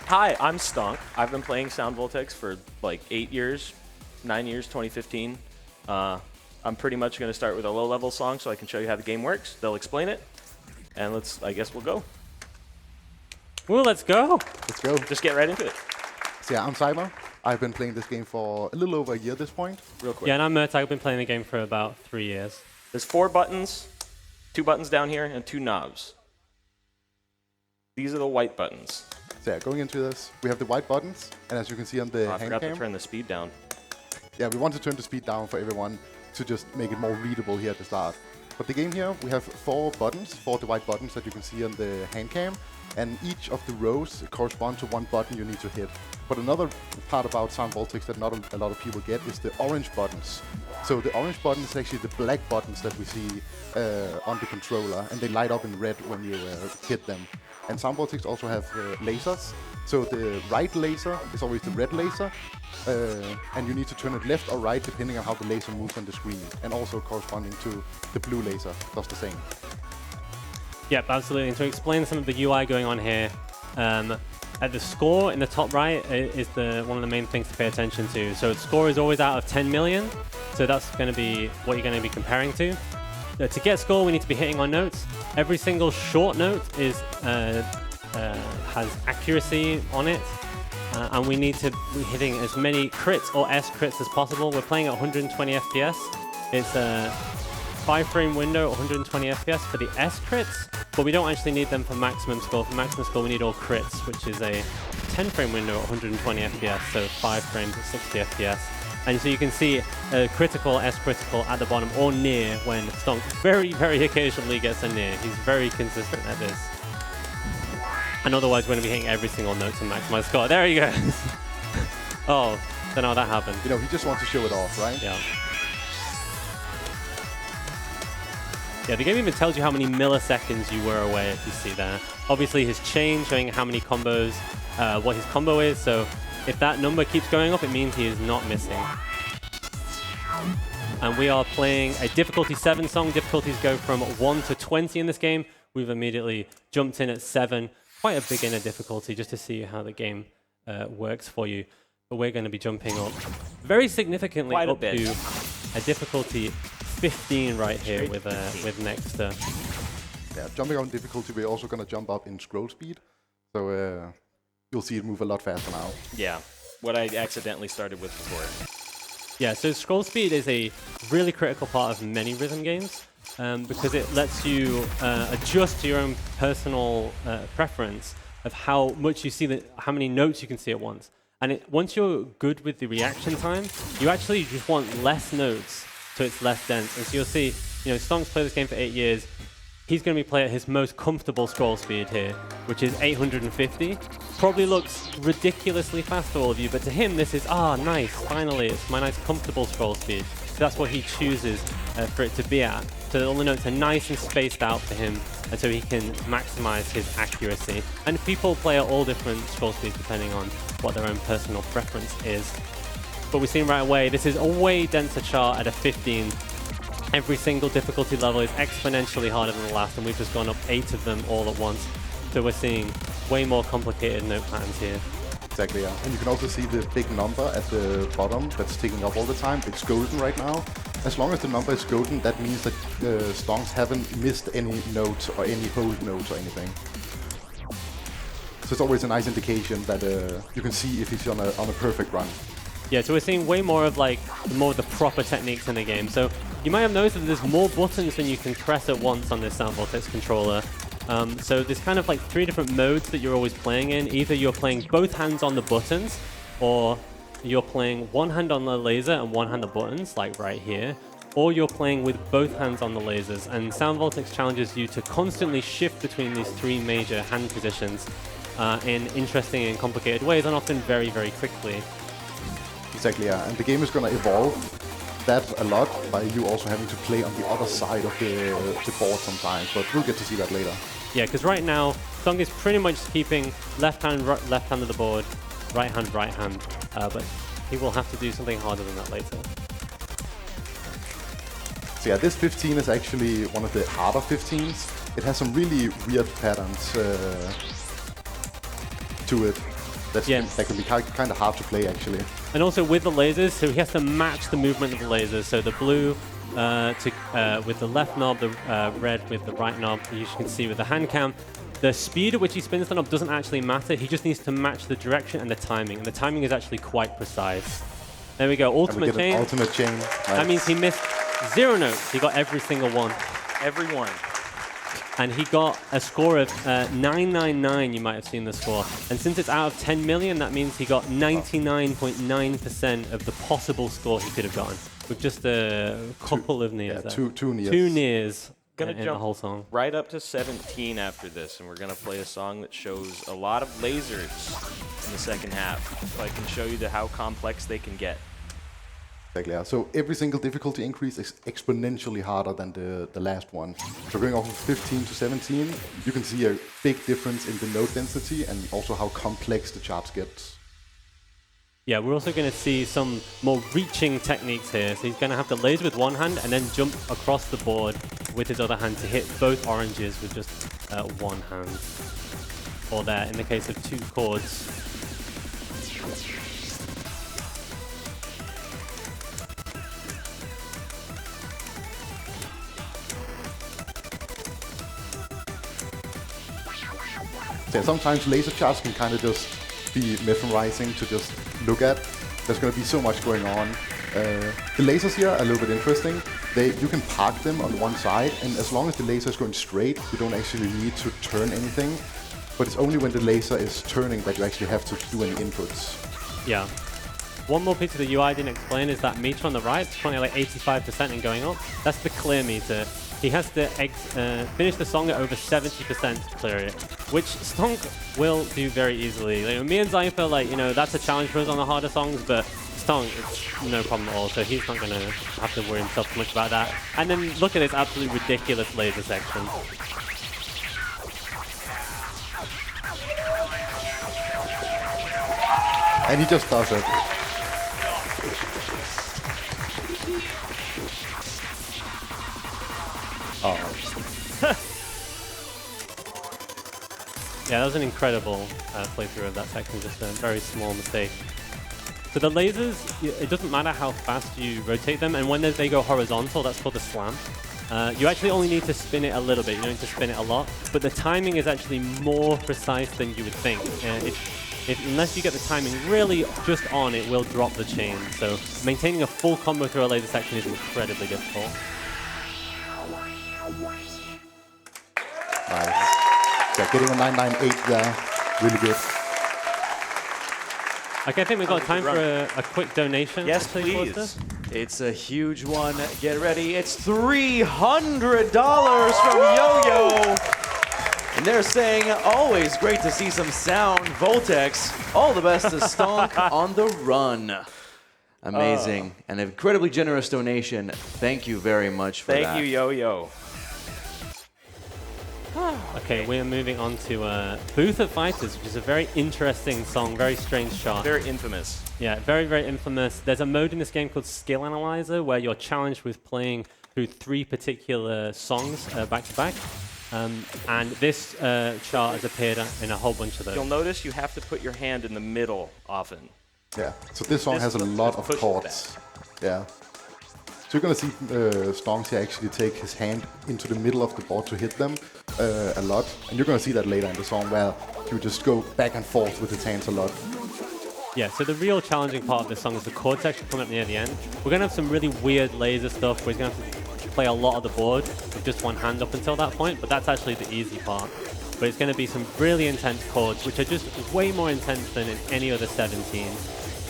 Hi, I'm Stonk. I've been playing Sound Voltex for like 8 years, 9 years, 2015. I'm pretty much going to start with a low-level song so I can show you how the game works. They'll explain it, and I guess we'll go. Well, let's go. Let's go. Just get right into it. So yeah, I'm Cyber. I've been playing this game for a little over a year at this point. Real quick. Yeah, and I'm Mert. I've been playing the game for about 3 years. There's 4 buttons, 2 buttons down here, and 2 knobs. These are the white buttons. So yeah, going into this, we have the white buttons, and as you can see on the I hand forgot to cam, turn the speed down. yeah, we want to turn the speed down for everyone to just make it more readable here at the start. But the game here, we have 4 buttons, 4 the white buttons that you can see on the hand cam, and each of the rows correspond to 1 button you need to hit. But another part about Sound Voltex that not a lot of people get is the orange buttons. So the orange button is actually the black buttons that we see on the controller, and they light up in red when you hit them. And Sound Voltex also have lasers. So the right laser is always the red laser, and you need to turn it left or right depending on how the laser moves on the screen. And also corresponding to the blue laser does the same. Yep, absolutely. And to explain some of the UI going on here, at the score in the top right is one of the main things to pay attention to. So the score is always out of 10 million. So that's going to be what you're going to be comparing to. To get score, we need to be hitting our notes. Every single short note has accuracy on it, and we need to be hitting as many crits or S crits as possible. We're playing at 120 FPS. It's a 5-frame window, 120 FPS for the S crits, but we don't actually need them for maximum score. For maximum score, we need all crits, which is a 10-frame window at 120 FPS, so 5 frames at 60 FPS. And so you can see a critical, S critical at the bottom or near when Stonk very, very occasionally gets a near. He's very consistent at this. And otherwise, we're going to be hitting every single note to maximize score. There he goes. Oh, don't know how that happened. You know, he just wants to show it off, right? Yeah. Yeah, the game even tells you how many milliseconds you were away, if you see there. Obviously, his chain showing how many combos, what his combo is. So if that number keeps going up, it means he is not missing. And we are playing a difficulty 7 song. Difficulties go from 1 to 20 in this game. We've immediately jumped in at 7. Quite a beginner difficulty just to see how the game works for you. But we're going to be jumping up very significantly up to a difficulty 15 right here with Nexter. Yeah, jumping on difficulty, we're also going to jump up in scroll speed. So you'll see it move a lot faster now. Yeah, what I accidentally started with before. Yeah, so scroll speed is a really critical part of many rhythm games because it lets you adjust to your own personal preference of how much you see, how many notes you can see at once. And once you're good with the reaction time, you actually just want less notes so it's less dense. And so you'll see, you know, Stonk's played this game for 8 years. He's going to be playing at his most comfortable scroll speed here, which is 850. Probably looks ridiculously fast to all of you, but to him this is, nice, finally, it's my nice comfortable scroll speed. So that's what he chooses for it to be at. So all the notes are nice and spaced out for him, and so he can maximize his accuracy. And people play at all different scroll speeds depending on what their own personal preference is. But we've seen right away, this is a way denser chart at a 15. Every single difficulty level is exponentially harder than the last, and we've just gone up 8 of them all at once. So we're seeing way more complicated note patterns here. Exactly, yeah. And you can also see the big number at the bottom that's ticking up all the time. It's golden right now. As long as the number is golden, that means that Stonks haven't missed any notes or any hold notes or anything. So it's always a nice indication that you can see if he's on a perfect run. Yeah, so we're seeing way more of the proper techniques in the game. So you might have noticed that there's more buttons than you can press at once on this Sound Voltex controller. So there's kind of 3 different modes that you're always playing in. Either you're playing both hands on the buttons, or you're playing one hand on the laser and one hand on the buttons, like right here, or you're playing with both hands on the lasers. And Sound Voltex challenges you to constantly shift between these 3 major hand positions in interesting and complicated ways, and often very, very quickly. Exactly, yeah. And the game is going to evolve that a lot by you also having to play on the other side of the board sometimes, but we'll get to see that later. Yeah, because right now, Stonk is pretty much keeping left hand of the board, right hand, but he will have to do something harder than that later. So yeah, this 15 is actually one of the harder 15s. It has some really weird patterns to it. that can be kind of hard to play actually. And also with the lasers, so he has to match the movement of the lasers. So the blue with the left knob, the red with the right knob, as you can see with the hand cam. The speed at which he spins the knob doesn't actually matter. He just needs to match the direction and the timing. And the timing is actually quite precise. There we go, ultimate chain. Ultimate chain. Nice. That means he missed 0 notes. He got every single one. Every one. And he got a score of 999, you might have seen the score. And since it's out of 10 million, that means he got 99.9% of the possible score he could have gotten. With just a couple of nears. Yeah, two nears. 2 nears Gonna in the jump whole song. right up to 17 after this, and we're gonna play a song that shows a lot of lasers in the second half, so I can show you how complex they can get. Exactly. Yeah. So every single difficulty increase is exponentially harder than the last one. So going off of 15 to 17, you can see a big difference in the note density and also how complex the charts get. Yeah, we're also going to see some more reaching techniques here. So he's going to have the laser with one hand and then jump across the board with his other hand to hit both oranges with just one hand. Or there, in the case of 2 chords. So sometimes laser charts can kind of just be mesmerizing to just look at. There's going to be so much going on. The lasers here are a little bit interesting. You can park them on one side, and as long as the laser is going straight, you don't actually need to turn anything. But it's only when the laser is turning that you actually have to do any inputs. Yeah. One more piece of the UI I didn't explain is that meter on the right. It's currently like 85% and going up. That's the clear meter. He has to finish the song at over 70% to clear it, which Stonk will do very easily. Like, me and Zypher, like, that's a challenge for us on the harder songs, but Stonk, it's no problem at all, so he's not going to have to worry himself too much about that. And then look at this absolutely ridiculous laser section. And he just does it. Oh. Yeah, that was an incredible playthrough of that section, just a very small mistake. So the lasers, it doesn't matter how fast you rotate them, and when they go horizontal, that's called a slam. You actually only need to spin it a little bit, you don't need to spin it a lot, but the timing is actually more precise than you would think. Unless you get the timing really just on, it will drop the chain. So maintaining a full combo through a laser section is incredibly difficult. Nice. Yeah, getting a 998 there, really good. Okay, I think we've got time for a quick donation. Yes, please. please. It's a huge one. Get ready. It's $300 from Yo-Yo. And they're saying, always great to see some sound. Voltex, all the best to Stonk on the run. Amazing. An incredibly generous donation. Thank you very much for that. Thank you, Yo-Yo. Okay, we are moving on to Booth of Fighters, which is a very interesting song, very strange chart. Very infamous. Yeah, very, very infamous. There's a mode in this game called Skill Analyzer where you're challenged with playing through 3 particular songs back to back. And this chart has appeared in a whole bunch of those. You'll notice you have to put your hand in the middle often. Yeah, so this song has a lot of chords. Yeah. So you're going to see Stonk here actually take his hand into the middle of the board to hit them a lot. And you're going to see that later in the song where he would just go back and forth with his hands a lot. Yeah, so the real challenging part of this song is the chord section coming up near the end. We're going to have some really weird laser stuff where he's going to have to play a lot of the board with just one hand up until that point, but that's actually the easy part. But it's going to be some really intense chords, which are just way more intense than in any other 17.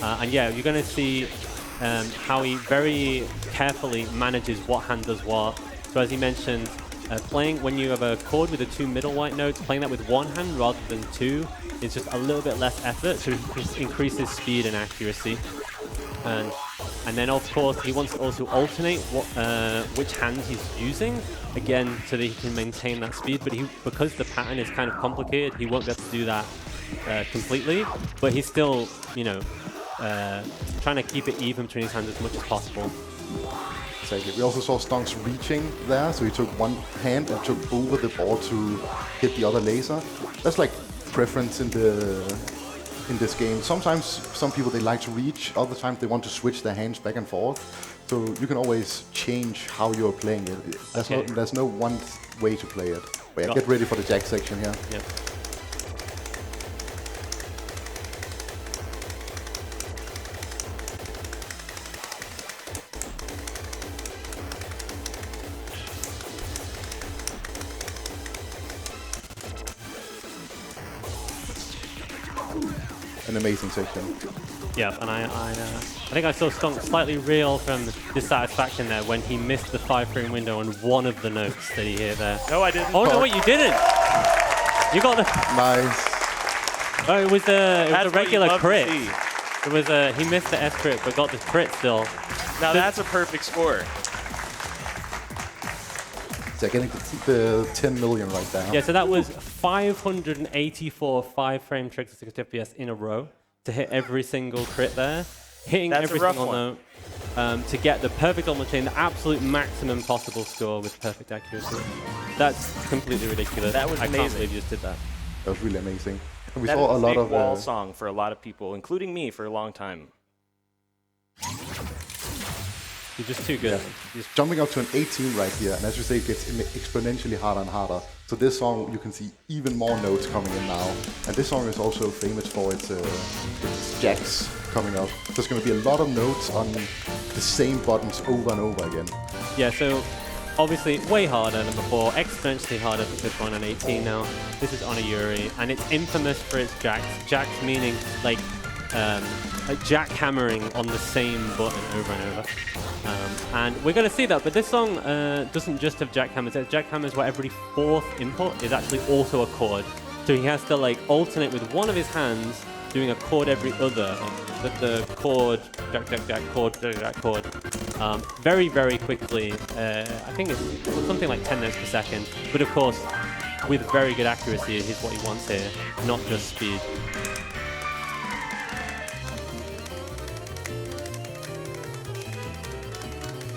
And yeah, you're going to see how he very carefully manages what hand does what. So as he mentioned, playing when you have a chord with the 2 middle white notes, playing that with one hand rather than 2 is just a little bit less effort, so it increases speed and accuracy. And then of course he wants to also alternate which hand he's using, again, so that he can maintain that speed. But because the pattern is kind of complicated, he won't be able to do that completely. But he's still, trying to keep it even between his hands as much as possible. Exactly. We also saw Stonk's reaching there, so he took one hand and took over the board to hit the other laser. That's like preference in the in this game. Sometimes some people, they like to reach, other times they want to switch their hands back and forth. So you can always change how you're playing it. There's no one way to play it. But yeah, get ready for the jack section here. Yep. An amazing section. Yeah, and I think I saw Stonk slightly reel from dissatisfaction there when he missed the 5-frame window on one of the notes that he hit there. No, I didn't. Oh no, wait, you didn't. You got the. Nice. Oh, it was a That's what regular you love to crit. see. It was he missed the S crit but got the crit still. Now that's a perfect score. So getting the 10 million right there. Yeah, so that was 584 5-frame tricks at 60 FPS in a row to hit every single crit there, hitting That's every a rough single one. note to get the perfect almost chain, the absolute maximum possible score with perfect accuracy. That's completely ridiculous. That was I can't amazing. believe you just did that. That was really amazing. And we That saw is a lot big of wall song for a lot of people, including me, for a long time. You're just too good. jumping up to an 18 right here, and as you say, it gets exponentially harder and harder. So this song, you can see even more notes coming in now. And this song is also famous for its jacks coming up. There's going to be a lot of notes on the same buttons over and over again. Yeah, so obviously way harder than before, exponentially harder because we're on an 18 now. This is on a Yuri, and it's infamous for its jacks. Jacks meaning like a jackhammering on the same button over and over. And we're going to see that, but this song doesn't just have jackhammers. It has jackhammers where every fourth input is actually also a chord. So he has to like alternate with one of his hands, doing a chord every other. The chord, jack, jack, jack, chord, jack, jack, chord. Very, very quickly. I think it's something like 10 notes per second. But of course, with very good accuracy is what he wants here, not just speed.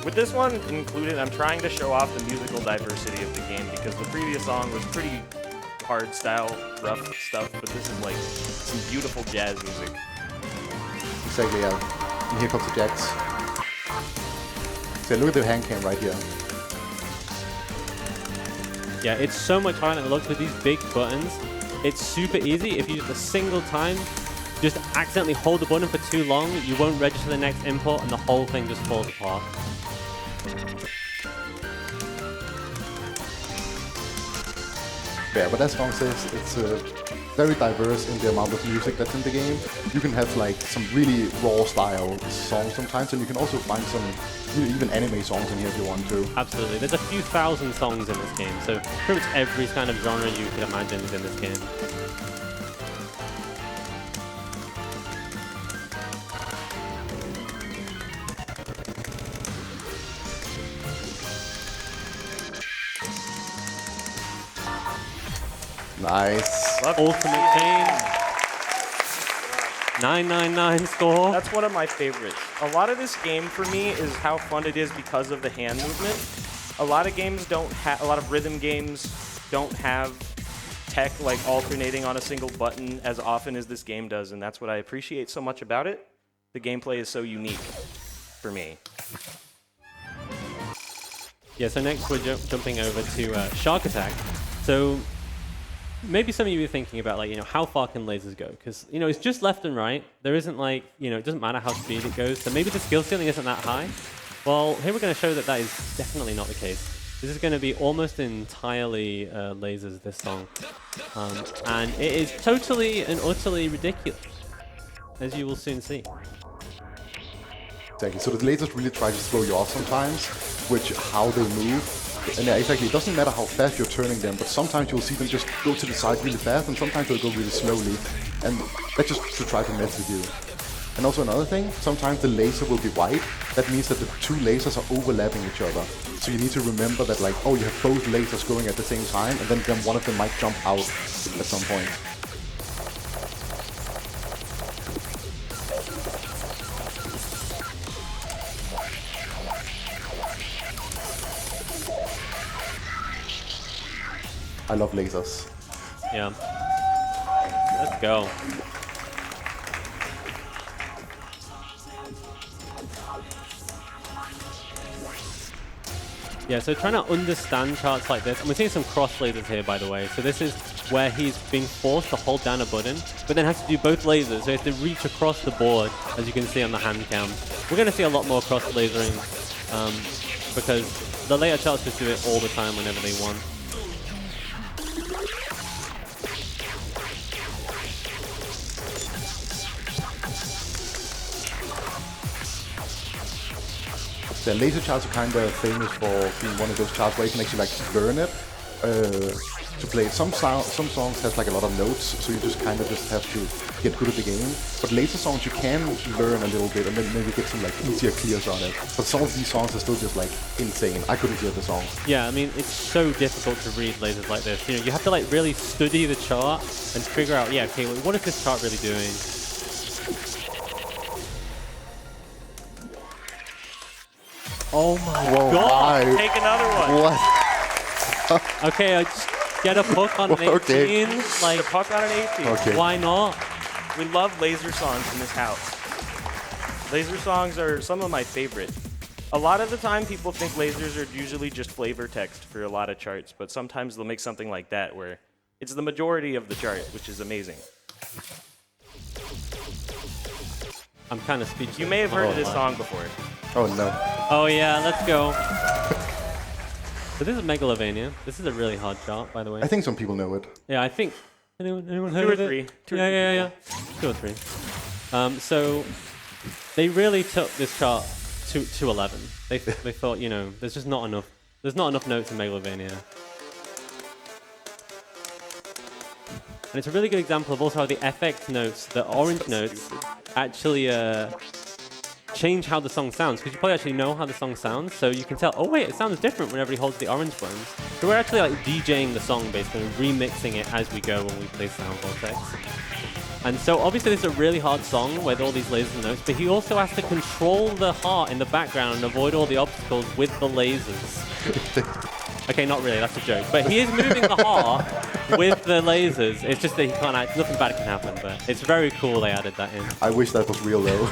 With this one included, I'm trying to show off the musical diversity of the game because the previous song was pretty hard style, rough stuff, but this is like some beautiful jazz music. Exactly, yeah. And here comes the jacks. So look at the hand cam right here. Yeah, it's so much harder than it looks with these big buttons. It's super easy. If you just a single time just accidentally hold the button for too long, you won't register the next input and the whole thing just falls apart. Yeah, but as Stonk says, it's very diverse in the amount of music that's in the game. You can have like some really raw style songs sometimes, and you can also find some even anime songs in here if you want to. Absolutely. There's a few thousand songs in this game, so pretty much every kind of genre you could imagine is in this game. Nice. Ultimate Chain. 999 score. That's one of my favorites. A lot of this game for me is how fun it is because of the hand movement. A lot of games don't have, a lot of rhythm games don't have tech like alternating on a single button as often as this game does, and that's what I appreciate so much about it. The gameplay is so unique for me. Yeah, so next we're jumping over to Shark Attack. So maybe some of you are thinking about, like, how far can lasers go? Because, it's just left and right. There isn't like, it doesn't matter how speed it goes. So maybe the skill ceiling isn't that high. Well, here we're going to show that that is definitely not the case. This is going to be almost entirely lasers, this song. And it is totally and utterly ridiculous, as you will soon see. Exactly. So the lasers really try to slow you off sometimes, which how they move. And yeah, exactly, it doesn't matter how fast you're turning them, but sometimes you'll see them just go to the side really fast, and sometimes they'll go really slowly. And that's just to try to mess with you. And also another thing, sometimes the laser will be white. That means that the two lasers are overlapping each other. So you need to remember that, like, oh, you have both lasers going at the same time, and then one of them might jump out at some point. I love lasers. Yeah. Let's go. Yeah, so trying to understand charts like this, and we're seeing some cross lasers here, by the way. So this is where he's being forced to hold down a button, but then has to do both lasers, so he has to reach across the board, as you can see on the hand cam. We're going to see a lot more cross lasering, because the later charts just do it all the time whenever they want. The laser charts are kind of famous for being one of those charts where you can actually like learn it to play it. Some songs has like a lot of notes, so you just kind of just have to get good at the game. But laser songs you can learn a little bit and then maybe get some like easier clears on it. But some of these songs are still just like insane. I couldn't hear the song. Yeah, I mean, it's so difficult to read lasers like this. You know, you have to like really study the chart and figure out, yeah, okay, what is this chart really doing? Oh my god! My. Take another one. What? Okay, I just get a puck on an 18. Okay. Like, The puck on an 18. Okay. why not? We love laser songs in this house. Laser songs are some of my favorite. A lot of the time, people think lasers are usually just flavor text for a lot of charts, but sometimes they'll make something like that where it's the majority of the chart, which is amazing. I'm kind of speechless. You may have heard of this Oh, song before. Oh no. Oh yeah, let's go. So this is Megalovania. This is a really hard chart, by the way. I think some people know it. Yeah, I think. Anyone heard Two or of it? three. Two or Yeah. 2 or 3. So they really took this chart to 11. They thought, you know, there's just not enough. There's not enough notes in Megalovania. And it's a really good example of also how the FX notes, the orange notes, actually change how the song sounds, because you probably actually know how the song sounds, so you can tell, oh wait, it sounds different whenever he holds the orange buttons. So we're actually like DJing the song basically, remixing it as we go when we play Sound Voltex. And so obviously this is a really hard song with all these lasers and notes, but he also has to control the heart in the background and avoid all the obstacles with the lasers. Okay, not really, that's a joke. But he is moving the heart with the lasers. It's just that he can't act, nothing bad can happen, but it's very cool they added that in. I wish that was real though.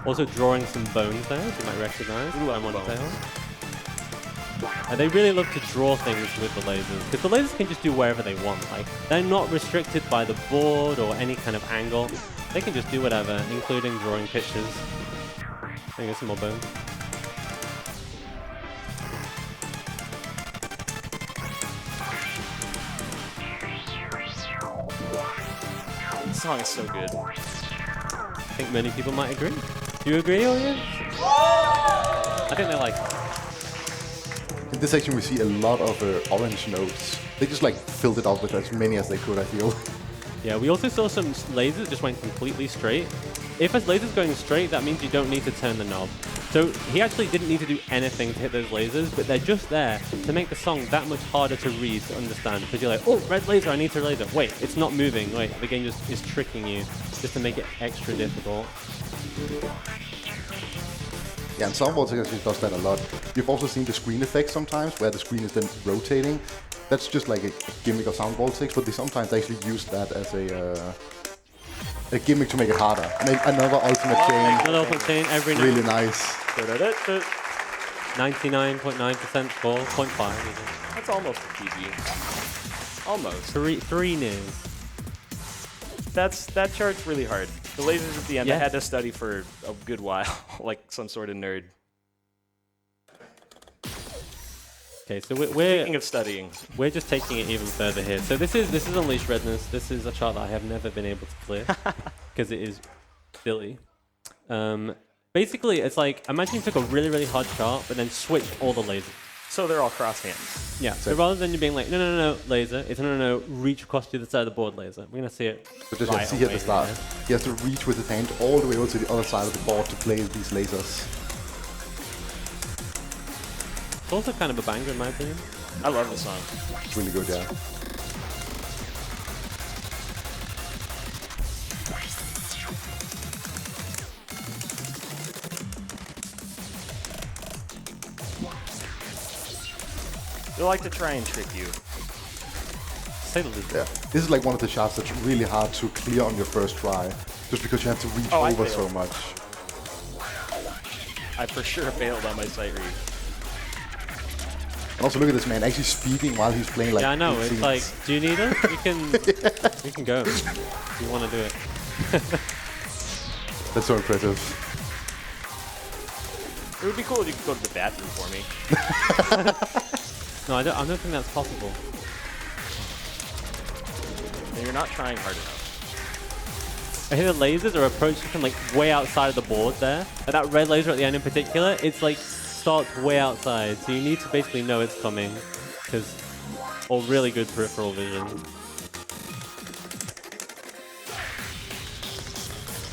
Also drawing some bones there, as you might recognize. I'm on tail. They really love to draw things with the lasers, because the lasers can just do wherever they want. Like, they're not restricted by the board or any kind of angle. They can just do whatever, including drawing pictures. There you go, some more bones. This song is so good. I think many people might agree. Do you agree, audience? I think they like it. In this section we see a lot of orange notes. They just like filled it out with as many as they could, I feel. Yeah, we also saw some lasers just went completely straight. If a laser's going straight, that means you don't need to turn the knob. So he actually didn't need to do anything to hit those lasers, but they're just there to make the song that much harder to read, to understand. Because you're like, oh, red laser, I need to laser. Wait, it's not moving. Wait, the game just is tricking you just to make it extra difficult. Yeah, and Sound Voltex actually does that a lot. You've also seen the screen effect sometimes, where the screen is then rotating. That's just like a gimmick of Sound Voltex, but they sometimes actually use that as a gimmick to make it harder. Make another ultimate chain. Another open chain every night. Really nice. 99.9% score, 0.5. That's almost a PG. Almost. Three nears. That chart's really hard. The lasers at the end, I Yes. had to study for a good while, like some sort of nerd. Okay, so Speaking of studying, we're just taking it even further here. So this is Unleash Redness. This is a chart that I have never been able to clear because it is silly. Basically, it's like, imagine you took a really, really hard chart, but then switched all the lasers. so they're all cross hands. Yeah, so rather than you being like, no, laser, it's no, reach across to the side of the board laser. We're going to see it But just right see at away the start. here. He has to reach with his hand all the way over to the other side of the board to play these lasers. It's also kind of a banger in my opinion. I love this song. It's really good, yeah. They like to try and trick you. say the least. Yeah, this is like one of the shots that's really hard to clear on your first try, just because you have to reach I over so failed. much. I for sure failed on my sight read. And also look at this man actually speaking while he's playing like. Yeah, I know. 8 It's scenes. like, do you need us? We can go. If you want to do it. That's so impressive. It would be cool if you could go to the bathroom for me. No, I don't think that's possible. And you're not trying hard enough. I hear the lasers are approaching from like way outside of the board there. And that red laser at the end in particular, it's like starts way outside. So you need to basically know it's coming. Or really good peripheral vision.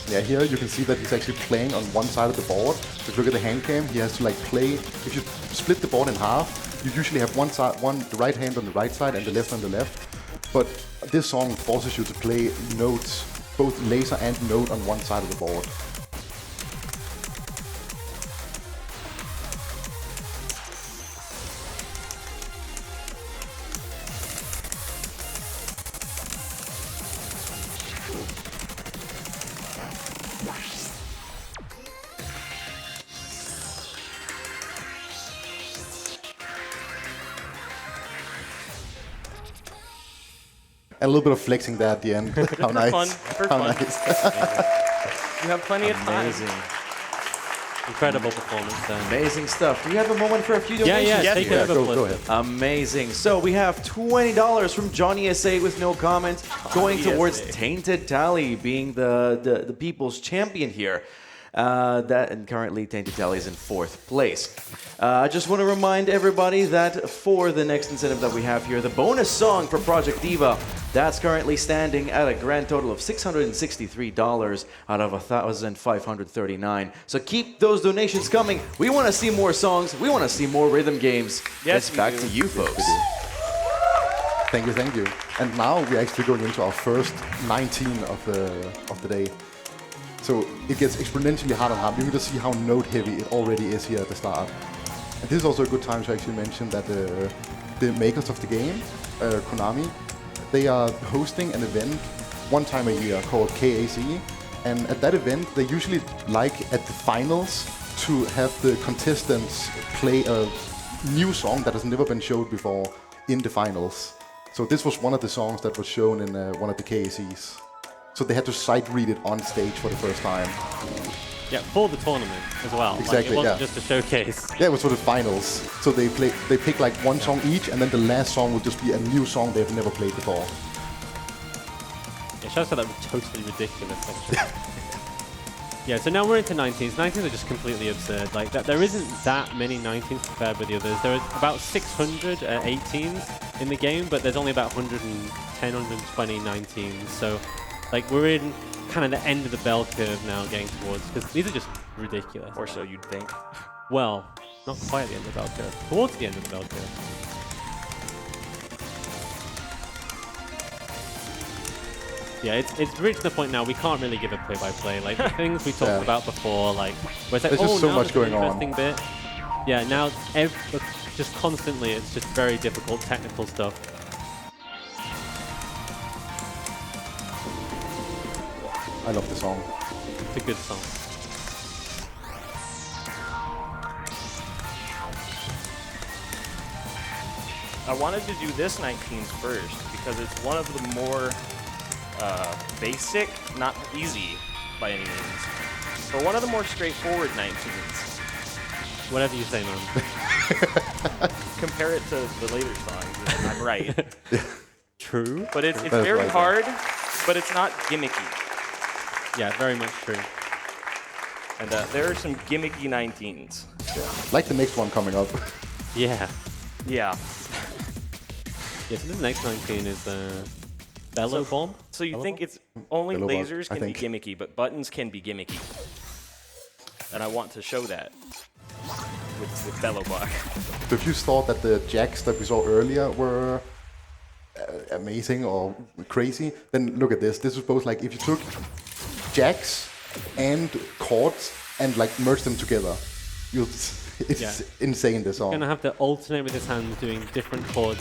Yeah, here you can see that he's actually playing on one side of the board. If you look at the hand cam, he has to like play. If you split the board in half, you usually have the right hand on the right side and the left on the left. But this song forces you to play notes, both laser and note on one side of the board. And a little bit of flexing there at the end. How nice. fun. For How fun. nice. You have plenty of time. Amazing. Incredible performance there. Amazing stuff. Do you have a moment for a few Yeah, donations? yeah, take it over, go Blizzard. ahead. Amazing. So we have $20 from Johnny SA with no comment, going Johnny towards SA. Tainted Tally, being the people's champion here. And currently Tainted Tally is in 4th place. I just want to remind everybody that for the next incentive that we have here, the bonus song for Project Diva, that's currently standing at a grand total of $663 out of 1,539. So keep those donations coming. We want to see more songs. We want to see more rhythm games. Yes, It's we back do. to you folks. Thank you, thank you. And now we're actually going into our first 19 of the day. So it gets exponentially harder and harder. You can just see how note heavy it already is here at the start. And this is also a good time to actually mention that the makers of the game, Konami, they are hosting an event one time a year called KAC. And at that event, they usually like at the finals to have the contestants play a new song that has never been showed before in the finals. So this was one of the songs that was shown in one of the KACs. So they had to sight read it on stage for the first time. Yeah, for the tournament as well. Exactly, like, it wasn't yeah. just a showcase. Yeah, it was for the finals. So they pick like one song each, and then the last song would just be a new song they've never played before. It shows how that was totally ridiculous, actually. Yeah, so now we're into 19s. 19s are just completely absurd. Like, there isn't that many 19s compared with the others. There are about 600 18s in the game, but there's only about 110, 120 19s. So, like, we're in kind of the end of the bell curve now, getting towards, because these are just ridiculous. Or so you'd think. Well, not quite at the end of the bell curve. Towards the end of the bell curve. Yeah, it's reached the point now we can't really give a play-by-play. Like, the things we talked Yeah. about before, like, where it's like, There's just so now much there's an going on. interesting bit. Yeah, now, just constantly, it's just very difficult technical stuff. I love the song. It's a good song. I wanted to do this 19s first because it's one of the more basic, not easy by any means, but one of the more straightforward 19s. Whatever you say, man. Compare it to the later songs, and I'm right. True. But it's That's very right, hard, but it's not gimmicky. Yeah, very much true. And there are some gimmicky 19s. Like the next one coming up. Yeah. Yeah. Yeah, so this next 19 is Bellow Bomb. So you Bellow think Bomb? it's only Bellow Bomb, lasers I can be think. gimmicky, but buttons can be gimmicky. And I want to show that with Bellow Block. So if you thought that the jacks that we saw earlier were amazing or crazy, then look at this. This is both like if you took jacks and chords and like merged them together, it's insane, this We're song. going to have to alternate with his hands doing different chords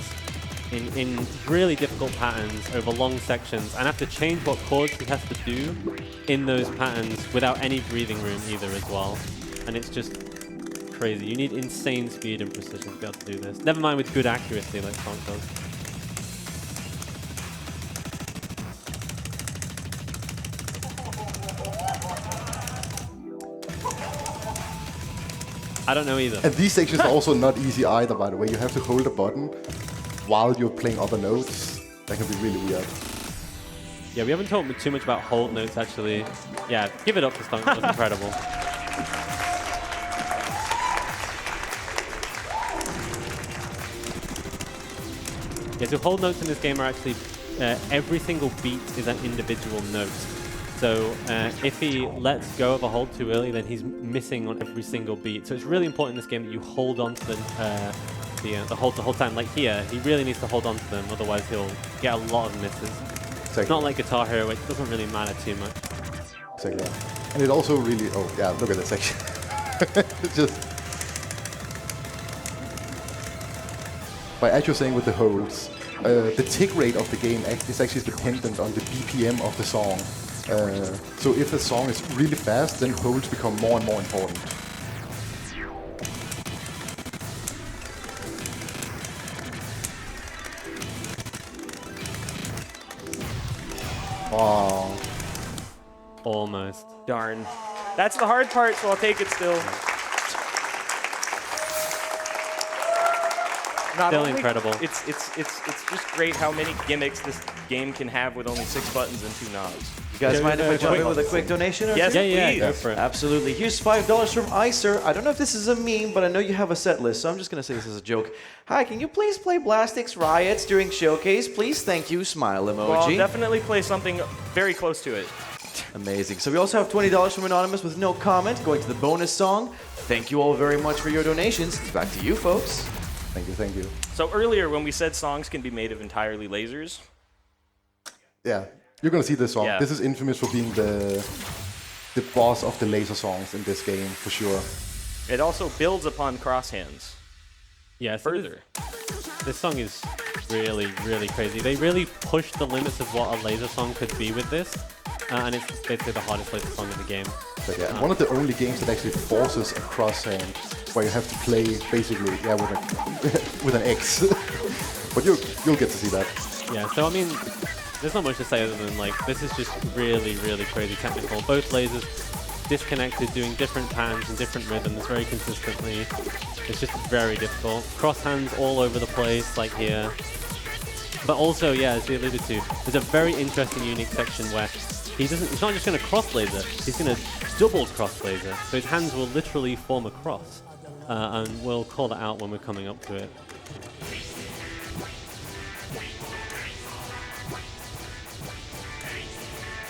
in really difficult patterns over long sections and have to change what chords he has to do in those patterns without any breathing room either as well. And it's just crazy. You need insane speed and precision to be able to do this. Never mind with good accuracy like Stonk does. I don't know either. And these sections are also not easy either, by the way. You have to hold a button while you're playing other notes. That can be really weird. Yeah, we haven't talked too much about hold notes, actually. Yeah, give it up for Stonk. That was incredible. Yeah, so hold notes in this game are actually, every single beat is an individual note. So if he lets go of a hold too early, then he's missing on every single beat. So it's really important in this game that you hold on to the hold the whole time. Like here, he really needs to hold on to them, otherwise he'll get a lot of misses. Exactly. It's not like Guitar Hero, it doesn't really matter too much. Exactly. And it also really, oh yeah, look at that section. It's just, but as you're saying with the holds, the tick rate of the game is actually dependent on the BPM of the song. So if a song is really fast, then holds become more and more important. Wow. Almost. Darn. That's the hard part, so I'll take it still. Not Still only- incredible. It's just great how many gimmicks this game can have with only 6 buttons and 2 knobs. You guys mind if I jump in with a quick donation or Yes, two? Yeah, please. go for it. Absolutely. Here's $5 from Icer. I don't know if this is a meme, but I know you have a set list, so I'm just going to say this as a joke. Hi, can you please play Blastix Riots during Showcase? Please, thank you, smile emoji. Well, I'll definitely play something very close to it. Amazing. So we also have $20 from Anonymous with no comment, going to the bonus song. Thank you all very much for your donations. Back to you, folks. Thank you, thank you. So earlier when we said songs can be made of entirely lasers, Yeah, you're gonna see this song. Yeah. This is infamous for being the boss of the laser songs in this game, for sure. it also builds upon cross hands Yeah, so further. this song is really, really crazy. They really pushed the limits of what a laser song could be with this. And it's basically the hardest laser song in the game. But yeah, and one of the only games that actually forces a cross hand, where you have to play basically with an X. But you'll get to see that. Yeah, so I mean, there's not much to say other than like, this is just really, really crazy technical. Both lasers disconnected, doing different patterns and different rhythms very consistently. It's just very difficult. Cross hands all over the place, like here. But also, yeah, as we alluded to, there's a very interesting, unique section where he's not just going to cross laser, he's going to double cross laser. So his hands will literally form a cross. And we'll call that out when we're coming up to it.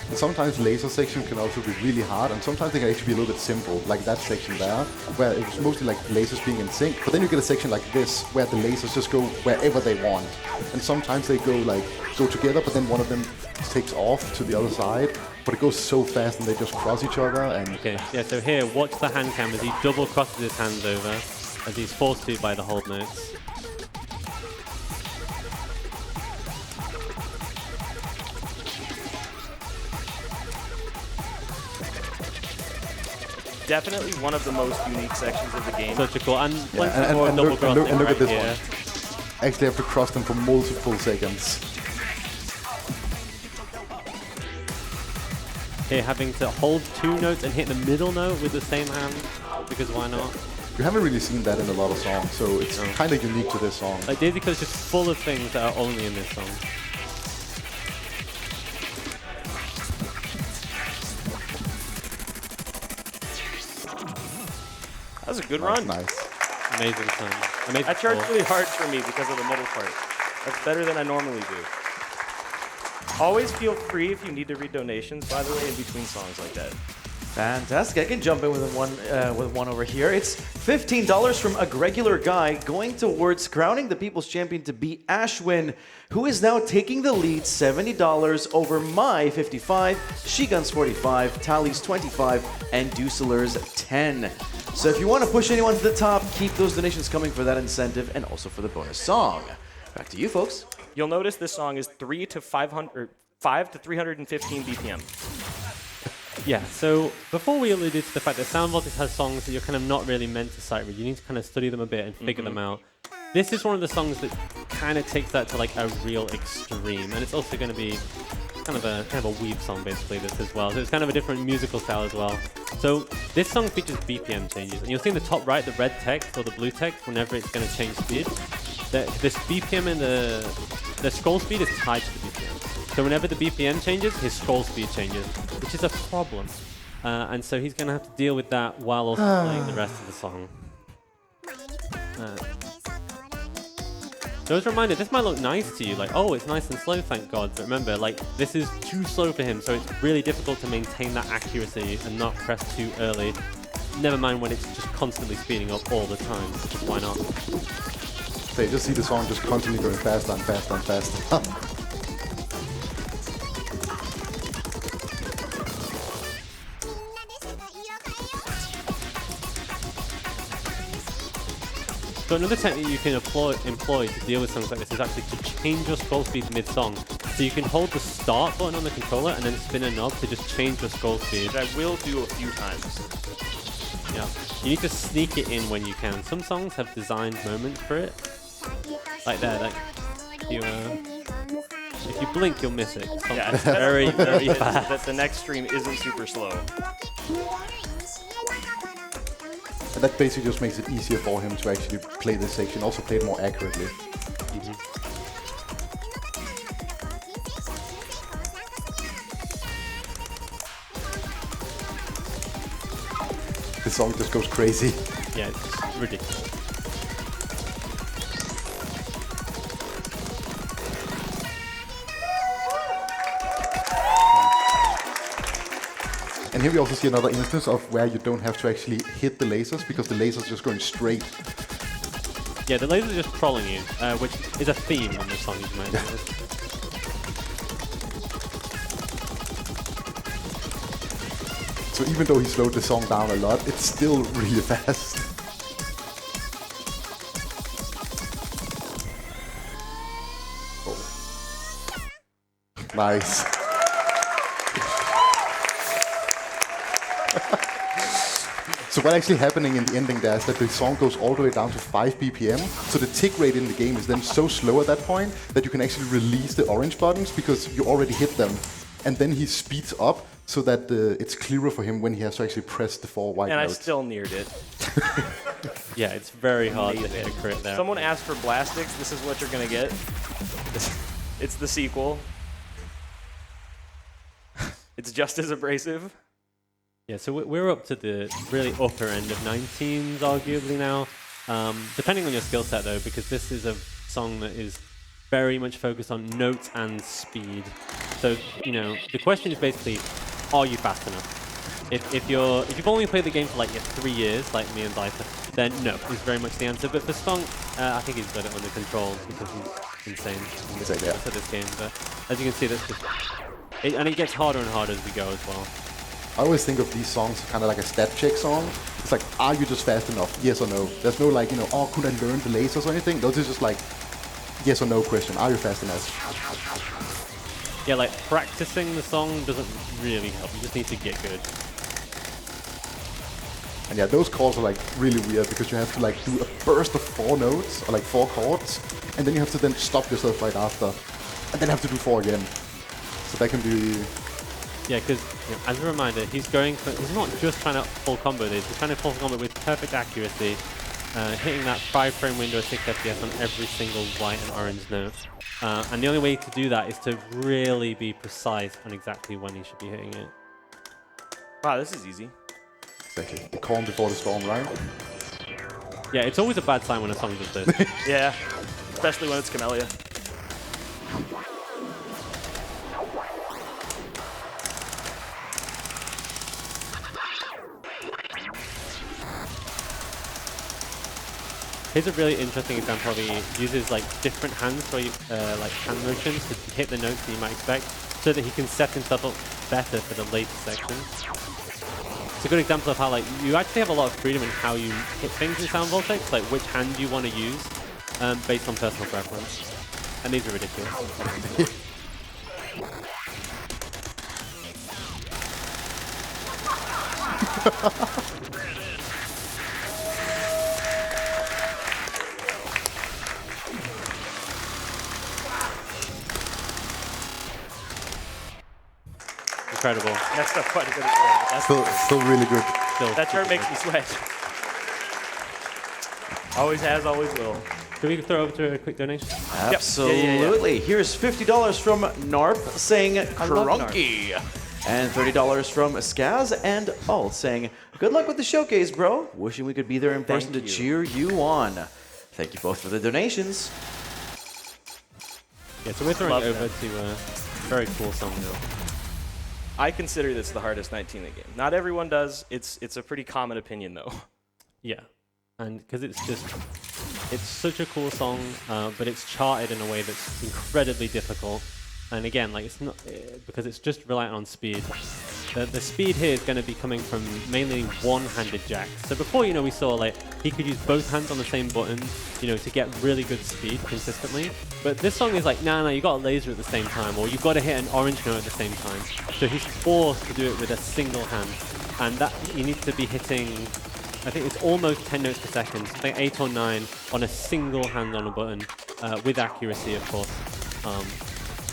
And sometimes laser section can also be really hard, and sometimes they can actually be a little bit simple, like that section there, where it was mostly like lasers being in sync. But then you get a section like this, where the lasers just go wherever they want. And sometimes they go together, but then one of them takes off to the other side. But it goes so fast and they just cross each other. And Okay, yeah, so here, watch the hand cam as he double crosses his hands over, as he's forced to by the hold notes. Definitely one of the most unique sections of the game. Such a cool, and yeah, once and more double look crossing at right this here. one. Actually have to cross them for multiple seconds. Here, having to hold 2 notes and hit the middle note with the same hand, because why not? You haven't really seen that in a lot of songs, so it's kind of unique to this song. Like, Daisy Code is just full of things that are only in this song. That was a good run. Nice. Amazing song. Amazing That charged score. really hard for me because of the middle part. That's better than I normally do. Always feel free if you need to read donations, by the way, in between songs like that. Fantastic. I can jump in with one over here. It's $15 from a regular guy going towards crowning the People's Champion to be Ashwin, who is now taking the lead, $70 over my 55, Shigun's 45, Tally's 25, and Dusseler's 10. So if you want to push anyone to the top, keep those donations coming for that incentive and also for the bonus song. Back to you, folks. You'll notice this song is 5 to 315 BPM. Yeah, so before we alluded to the fact that Sound Voltex has songs that you're kind of not really meant to sight read. You need to kind of study them a bit and figure them out. This is one of the songs that kind of takes that to like a real extreme, and it's also going to be kind of a weave song basically this as well. So it's kind of a different musical style as well. So this song features BPM changes, and you'll see in the top right the red text or the blue text whenever it's going to change speed. This BPM and the scroll speed is tied to the BPM. So whenever the BPM changes, his scroll speed changes, which is a problem. And so he's going to have to deal with that while also playing the rest of the song. So as a reminder, this might look nice to you, like, oh, it's nice and slow, thank God. But remember, like, this is too slow for him, so it's really difficult to maintain that accuracy and not press too early. Never mind when it's just constantly speeding up all the time. Why not? So you just see the song just constantly going faster and faster and faster. So another technique you can employ to deal with songs like this is actually to change your scroll speed mid-song. So you can hold the start button on the controller and then spin a knob to just change your scroll speed. Which I will do a few times. Yeah. You need to sneak it in when you can. Some songs have designed moments for it. Like there, like if you blink, you'll miss it. Yeah, It's very, very fast. That the next stream isn't super slow. And that basically just makes it easier for him to actually play this section, also play it more accurately. The song just goes crazy. Yeah, it's ridiculous. And here we also see another instance of where you don't have to actually hit the lasers because the lasers are just going straight. Yeah, the lasers are just trolling you, which is a theme on this song, you might notice. So even though he slowed the song down a lot, it's still really fast. Oh. Nice. So what's actually happening in the ending there is that the song goes all the way down to 5 BPM. So the tick rate in the game is then so slow at that point that you can actually release the orange buttons because you already hit them. And then he speeds up so that it's clearer for him when he has to actually press the 4 white notes. And I still neared it. Yeah, it's very hard to hit a crit there. Someone asked for Blastix. This is what you're going to get. It's the sequel. It's just as abrasive. Yeah, so we're up to the really upper end of 19s, arguably now. Depending on your skill set, though, because this is a song that is very much focused on notes and speed. So, you know, the question is basically, are you fast enough? If you've only played the game for like 3 years, like me and Viper, then no, is very much the answer. But for Stonk, I think he's got it under control because he's insane for this game. But as you can see, that's just, and it gets harder and harder as we go as well. I always think of these songs kind of like a stat check song. It's like, are you just fast enough? Yes or no? There's no like, you know, oh, could I learn the lasers or anything? Those is just like, yes or no question. Are you fast enough? Yeah, like practicing the song doesn't really help. You just need to get good. And yeah, those chords are like really weird because you have to like do a burst of 4 notes or like 4 chords, and then you have to then stop yourself right after, and then have to do 4 again. So that can be. Yeah, because as a reminder, he's not just trying to full combo this, he's trying to full combo with perfect accuracy, hitting that 5-frame window of 6 FPS on every single white and orange note. And the only way to do that is to really be precise on exactly when he should be hitting it. Wow, this is easy. Exactly. The calm before the storm, right? Yeah, it's always a bad sign when a song does this. Yeah, especially when it's Camellia. Here's a really interesting example of he uses like different hands for like hand motions to hit the notes that you might expect, so that he can set himself up better for the later sections. It's a good example of how like you actually have a lot of freedom in how you hit things in Sound Voltex, like which hand you want to use, based on personal preference. And these are ridiculous. Incredible. Messed up quite a bit as well. But that's Still really good. Still that turn super makes me sweat. Always has, always will. good. Can we throw over to a quick donation? Absolutely. Here's $50 from Narp saying love Crunky. And $30 from Skaz and Alt saying, good luck with the showcase, bro. Wishing we could be there in person to you. cheer you on. Thank you both for the donations. Yeah, so we're throwing Love it over that. to a very cool song now. I consider this the hardest 19 in the game. Not everyone does. It's a pretty common opinion, though. Yeah, and because it's such a cool song, but it's charted in a way that's incredibly difficult. And again, like it's not because it's just reliant on speed. The speed here is going to be coming from mainly one-handed jacks. So before, we saw like he could use both hands on the same button, to get really good speed consistently. But this song is like, no, you got a laser at the same time, or you've got to hit an orange note at the same time. So he's forced to do it with a single hand, and that he needs to be hitting. I think it's almost 10 notes per second, like 8 or 9 on a single hand on a button, with accuracy, of course.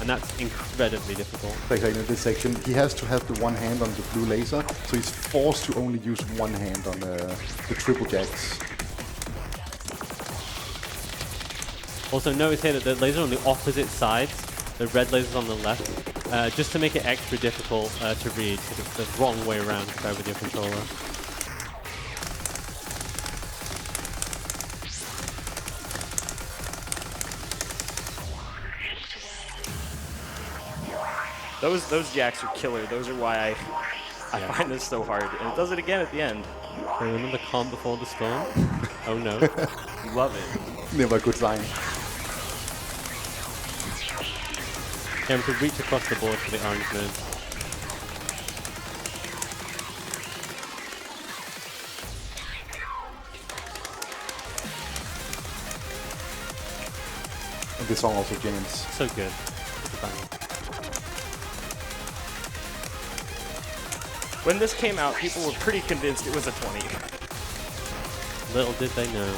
And that's incredibly difficult. Like in this section, he has to have the one hand on the blue laser, so he's forced to only use one hand on the triple jacks. Also notice here that the laser on the opposite sides, the red laser's on the left, just to make it extra difficult to read, because it's the wrong way around with your controller. Those jacks are killer. Those are why I find this so hard. And it does it again at the end. Okay, remember the calm before the storm? Oh no. Love it. Never a good sign. Okay, we could reach across the board for the orange nodes. And this song also jams. So good. It's a banger. When this came out, people were pretty convinced it was a 20. Little did they know.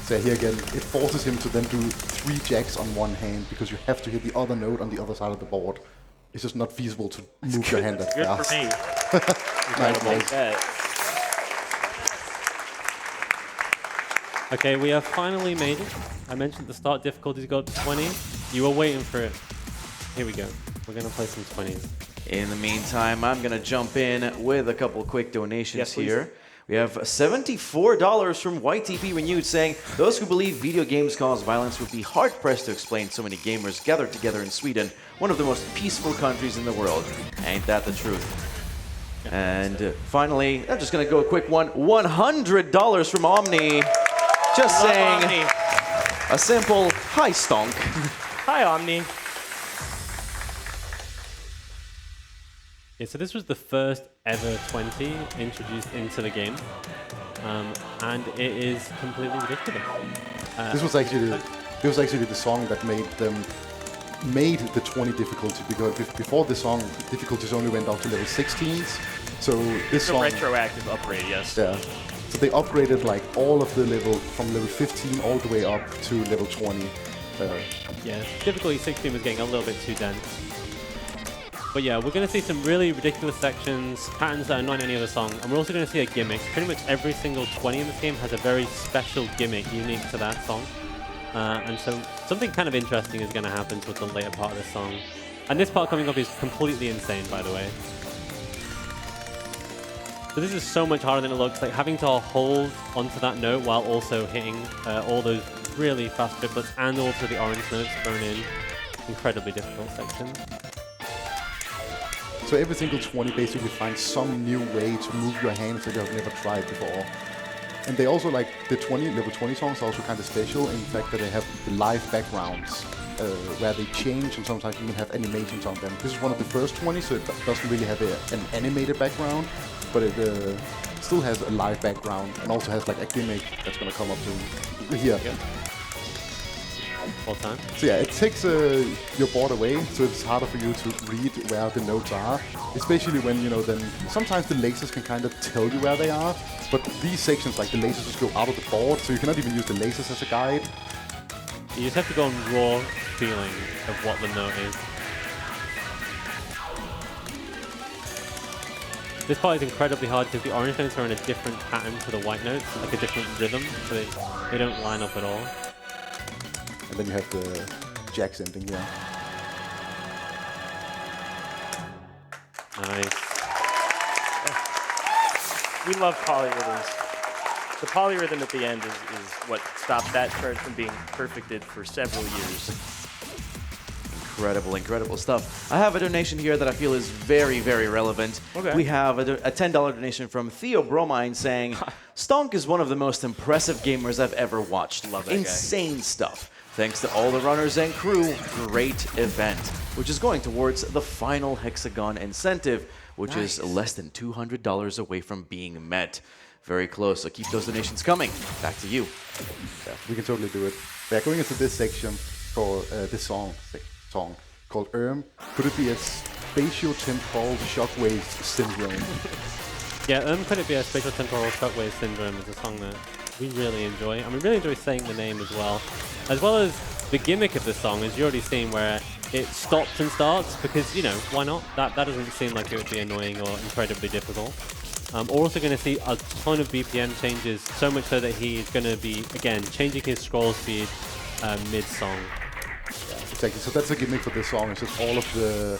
So here again, it forces him to then do 3 jacks on one hand because you have to hit the other note on the other side of the board. It's just not feasible to move your hand that Good fast. for me. Nice, nice. Bet. Okay, we have finally made it. I mentioned at the start difficulties go up to 20. You were waiting for it. Here we go. We're going to play some 20s. In the meantime, I'm going to jump in with a couple quick donations Yes, please. here. We have $74 from YTP Renewed saying, those who believe video games cause violence would be hard-pressed to explain so many gamers gathered together in Sweden, one of the most peaceful countries in the world. Ain't that the truth? And finally, I'm just going to go a quick one, $100 from Omni. Just Love saying Omni. a simple, hi Stonk. Hi, Omni. Yeah, so this was the first ever 20 introduced into the game. And it is completely ridiculous. This was actually the song that made the 20 difficulty, because before this song, difficulties only went down to level 16s. So this It's a song, retroactive upgrade, yes. yeah. So they upgraded like all of the level from level 15 all the way up to level 20. Yeah, difficulty 16 was getting a little bit too dense. But yeah, we're going to see some really ridiculous sections, patterns that are not in any other song, and we're also going to see a gimmick. Pretty much every single 20 in this game has a very special gimmick unique to that song. And so something kind of interesting is going to happen towards the later part of this song. And this part coming up is completely insane, by the way. So this is so much harder than it looks, like having to hold onto that note while also hitting all those really fast triplets and also the orange notes thrown in. Incredibly difficult section. So every single 20 basically finds some new way to move your hands that you have never tried before. And they also, like, the level 20 songs are also kind of special in the fact that they have the live backgrounds where they change, and sometimes you even have animations on them. This is one of the first 20, so it doesn't really have an animated background, but it still has a live background and also has like a gimmick that's going to come up to here. Yep. All time. So yeah, it takes your board away, so it's harder for you to read where the notes are, especially when, you know, then sometimes the lasers can kind of tell you where they are, but these sections, like the lasers just go out of the board, so you cannot even use the lasers as a guide. You just have to go on raw feeling of what the note is. This part is incredibly hard because the orange notes are in a different pattern to the white notes, like a different rhythm, so they don't line up at all. And then you have the Jax ending here. Nice. We love polyrhythms. The polyrhythm at the end is what stopped that chart from being perfected for several years. Incredible, incredible stuff. I have a donation here that I feel is very, very relevant. Okay. We have a $10 donation from Theo Bromine saying, Stonk is one of the most impressive gamers I've ever watched. Love that guy. Insane stuff. Thanks to all the runners and crew, great event. Which is going towards the final Hexagon incentive, which is less than $200 away from being met. Very close, so keep those donations coming. Back to you. Yeah, we can totally do it. We are going into this section for this song called Could it be a spatio-temporal shockwave syndrome? Yeah, could it be a spatial temporal shockwave syndrome is a song that we really enjoy, and we really enjoy saying the name as well as the gimmick of the song, as you're already seeing, where it stops and starts because, you know, why not? That doesn't seem like it would be annoying or incredibly difficult. We're also going to see a ton of BPM changes, so much so that he's going to be, again, changing his scroll speed mid-song. Exactly, so that's the gimmick for this song. It's just all of the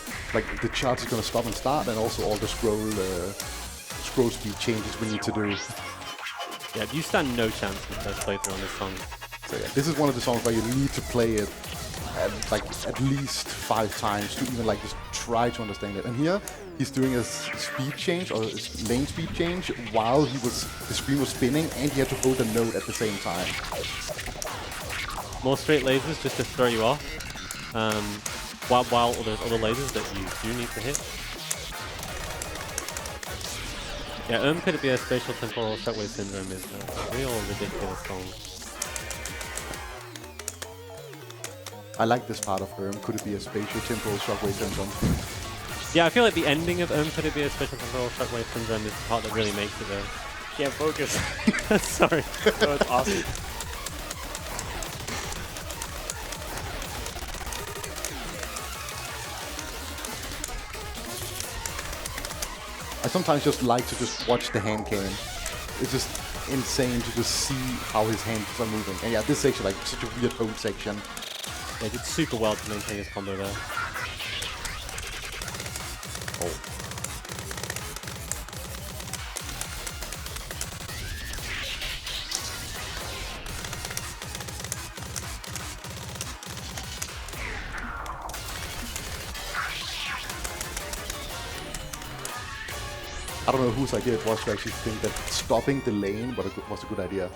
charts is going to stop and start, and also all the scroll speed changes we need to do. Yeah, you stand no chance in the first playthrough on this song. So yeah, this is one of the songs where you need to play it at least 5 times to even like just try to understand it. And here he's doing a speed change or a lane speed change while the screen was spinning, and he had to hold a note at the same time. More straight lasers just to throw you off, while there's other lasers that you do need to hit. Yeah, could it be a spatial temporal shockwave syndrome is a real ridiculous song. I like this part of Could it be a spatial temporal shockwave syndrome? Yeah, I feel like the ending of could it be a spatial temporal shockwave syndrome is the part that really makes it though. Can't focus. Sorry. No, it's awesome. I sometimes just like to just watch the hand cam. It's just insane to just see how his hands are moving. And yeah, this section, like, such a weird old section. They did super well to maintain his combo there. Oh. I don't know whose idea it was to actually think that stopping the lane was a good idea.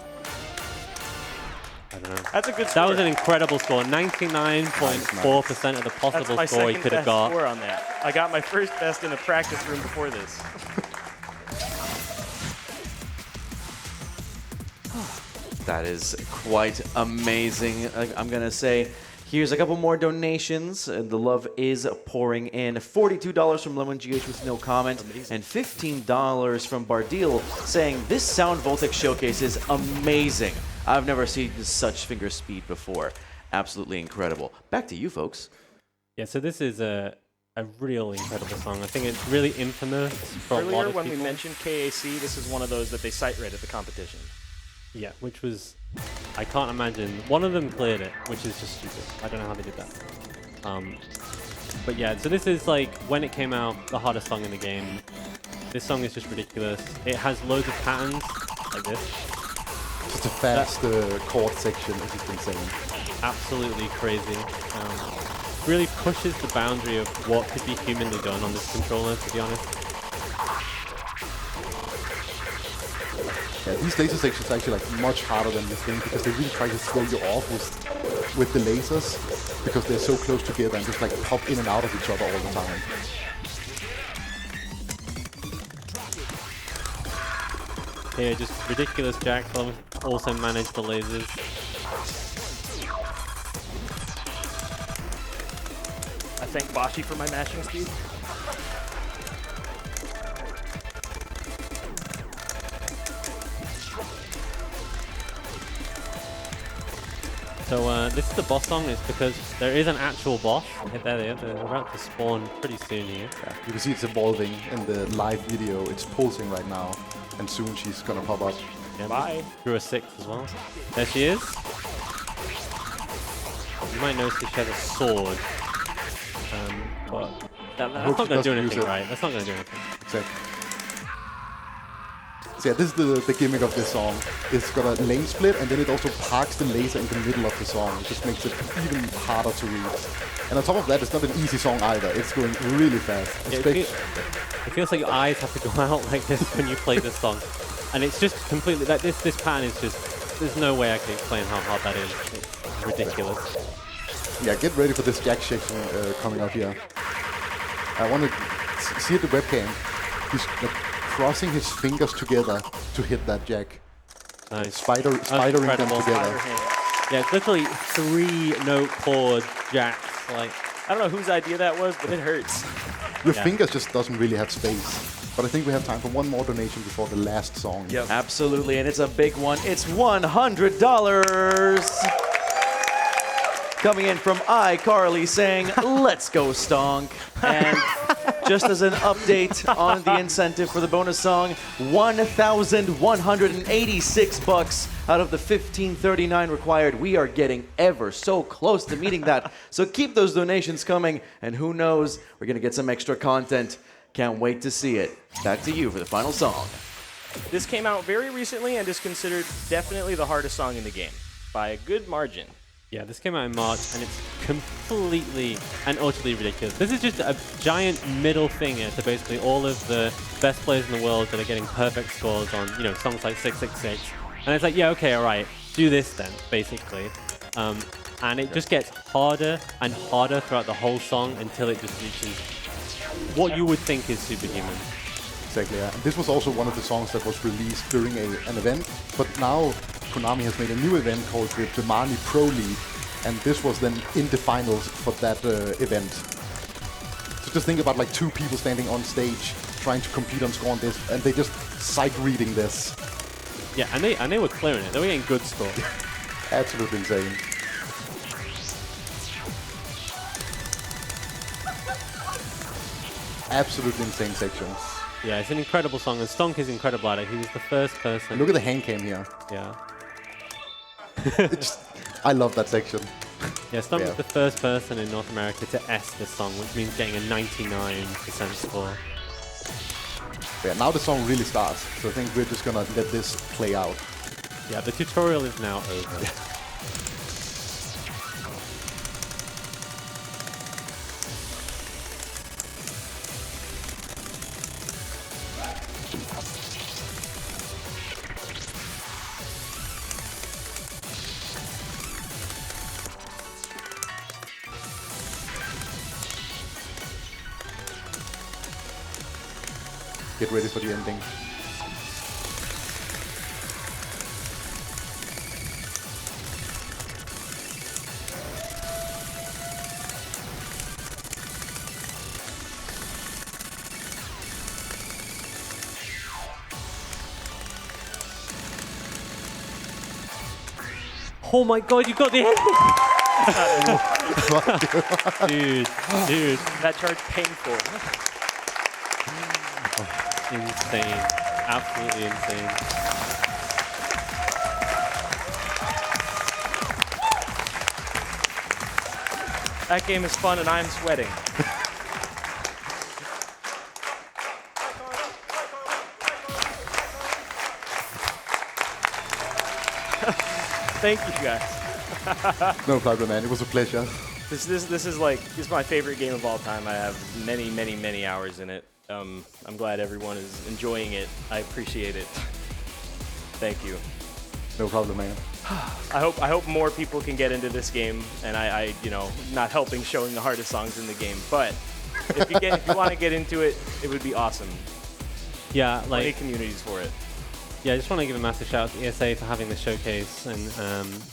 I don't know. That's a good That score. was an incredible score. 99.4% of the That's possible my score he second could have best got. score on that. I got my first best in the practice room before this. That is quite amazing. I'm going to say, here's a couple more donations. The love is pouring in. $42 from Lemon GH with no comment. And $15 from Bardil saying, this Sound Voltex showcase is amazing. I've never seen such finger speed before. Absolutely incredible. Back to you, folks. Yeah, so this is a real incredible song. I think it's really infamous for a lot Earlier of when people. we mentioned KAC, this is one of those that they sight read at the competition. Yeah, which was, I can't imagine. One of them cleared it, which is just stupid. I don't know how they did that. But yeah, so this is like, when it came out, the hardest song in the game. This song is just ridiculous. It has loads of patterns, like this. Just a fast chord section, as you've been saying. Absolutely crazy. really pushes the boundary of what could be humanly done on this controller, to be honest. Yeah, these laser sections are actually like much harder than you think because they really try to throw you off with the lasers because they're so close together and just like pop in and out of each other all the time. Here, just ridiculous jacks also manage the lasers. I thank Bashi for my mashing speed. So this is the boss song. It's because there is an actual boss. They're about to spawn pretty soon here. Yeah, you can see it's evolving in the live video. It's pulsing right now, and soon she's gonna pop up. Yeah, Bye. through a 6 as well. There she is. You might notice she has a sword. But that's hope not she going to do doesn't use anything, it. right? That's not going to do anything. Exactly. So yeah, this is the gimmick of this song. It's got a lane split, and then it also parks the laser in the middle of the song. It just makes it even harder to read. And on top of that, it's not an easy song either. It's going really fast. Yeah, it feels like your eyes have to go out like this when you play this song. And it's just completely, like this pattern is just, there's no way I can explain how hard that is. It's ridiculous. Yeah, get ready for this jack section coming up here. I want to see at the webcam. He's like, crossing his fingers together to hit that jack. Nice. Spidering them incredible. together. Yeah, it's literally 3-note chord jacks. Like, I don't know whose idea that was, but it hurts. Your fingers just doesn't really have space. But I think we have time for one more donation before the last song. Yep. Absolutely, and it's a big one. It's $100. Coming in from iCarly saying, let's go, Stonk. And just as an update on the incentive for the bonus song, $1,186 out of the $1,539 required. We are getting ever so close to meeting that. So keep those donations coming, and who knows, we're going to get some extra content. Can't wait to see it. Back to you for the final song. This came out very recently and is considered definitely the hardest song in the game by a good margin. yeah, this came out in March, and it's completely and utterly ridiculous. This is just a giant middle finger to basically all of the best players in the world that are getting perfect scores on, you know, songs like 666. And it's like, yeah, okay, all right, do this then, basically. And it just gets harder and harder throughout the whole song until it just reaches what you would think is superhuman. Exactly, yeah. And this was also one of the songs that was released during an event, but now Konami has made a new event called the Mali Pro League, and this was then in the finals for that event. So just think about like two people standing on stage trying to compete on score on this, and they just sight reading this. Yeah, and they were clearing it. They were getting good score. Absolutely insane. Absolutely insane sections. Yeah, it's an incredible song, and Stonk is incredible at it. He was the first person. Look at the hand cam here. Yeah. I love that section. Yeah, Stonk Yeah. was the first person in North America to S this song, which means getting a 99% score. Yeah, now the song really starts, so I think we're just gonna let this play out. Yeah, the tutorial is now over. Get ready for the ending. Oh my god, you got the ending! Dude. That charge painful. Insane. Absolutely insane. That game is fun and I'm sweating. Thank you guys. No problem, man. It was a pleasure. This is my favorite game of all time. I have many hours in it. I'm glad everyone is enjoying it. I appreciate it. Thank you. No problem, man. I hope more people can get into this game, and I not helping showing the hardest songs in the game, but if you want to get into it, it would be awesome. Yeah, Plenty like of communities for it. yeah, I just want to give a massive shout out to ESA for having this showcase and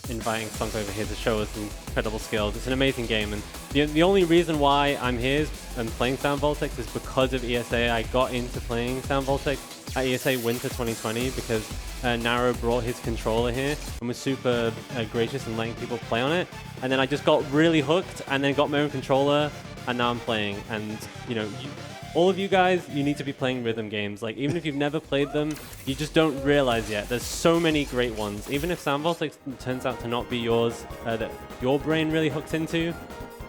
inviting Stonk over here to show us incredible skills. It's an amazing game, and the only reason why I'm here and playing Sound Voltex is because of ESA. I got into playing Sound Voltex at ESA Winter 2020 because Naro brought his controller here and was super gracious in letting people play on it. And then I just got really hooked and then got my own controller, and now I'm playing. And all of you guys, you need to be playing rhythm games. Like, even if you've never played them, you just don't realize yet. There's so many great ones. Even if Sound Voltex turns out to not be yours, that your brain really hooks into,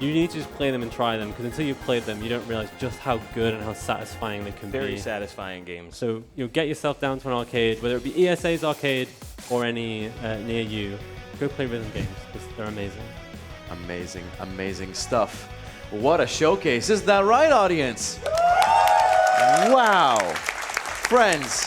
you need to just play them and try them, because until you've played them, you don't realize just how good and how satisfying they can be. Very satisfying games. So you'll get yourself down to an arcade, whether it be ESA's arcade or any near you. Go play rhythm games, because they're amazing. Amazing stuff. What a showcase. Isn't that right, audience? Wow. Friends,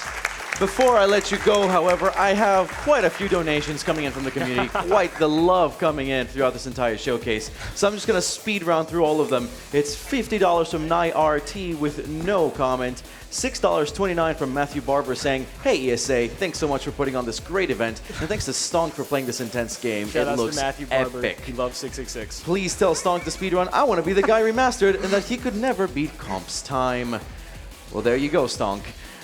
before I let you go, however, I have quite a few donations coming in from the community. Quite the love coming in throughout this entire showcase. So I'm just going to speed round through all of them. It's $50 from NiRT with no comment. $6.29 from Matthew Barber saying, "Hey ESA, thanks so much for putting on this great event, and thanks to Stonk for playing this intense game. Shout it out looks to Matthew Barber. epic. He loves 666. Please tell Stonk the speedrun I want to be the guy remastered and that he could never beat Comp's time." Well, there you go, Stonk.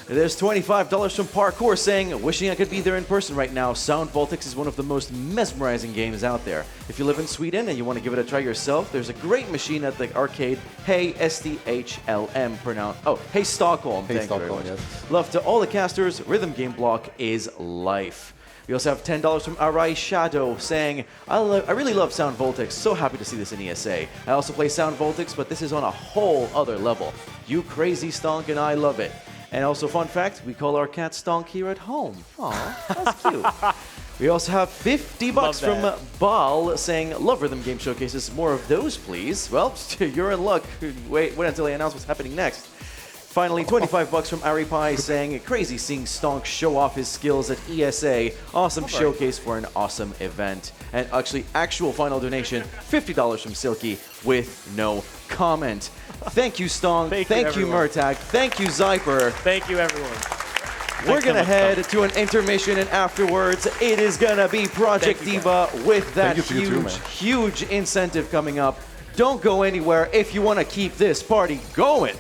There's $25 from Parkour saying, "Wishing I could be there in person right now. Sound Voltex is one of the most mesmerizing games out there. If you live in Sweden and you want to give it a try yourself, there's a great machine at the arcade. Hey, SDHLM pronounced. Oh, hey, Stockholm. Hey, Thank you very Stockholm, much. yes. Love to all the casters. Rhythm game block is life." We also have $10 from Arai Shadow saying, I really love Sound Voltex. So happy to see this in ESA. I also play Sound Voltex, but this is on a whole other level. You crazy Stonk and I love it. And also, fun fact, we call our cat Stonk here at home. Aw, that's cute. We also have $50 from Bal saying, "Love rhythm game showcases. More of those, please." Well, you're in luck. Wait until I announce what's happening next. Finally, $25 from Ari Pai saying, "Crazy seeing Stonk show off his skills at ESA. Awesome showcase for an awesome event." And actual final donation, $50 from Silky with no comment. Thank you, Stonk. Thank you, Murtag. Thank you, Zyper. Thank you, everyone. We're going to head to an intermission, and afterwards, it is going to be Project Diva with that huge incentive coming up. Don't go anywhere if you want to keep this party going.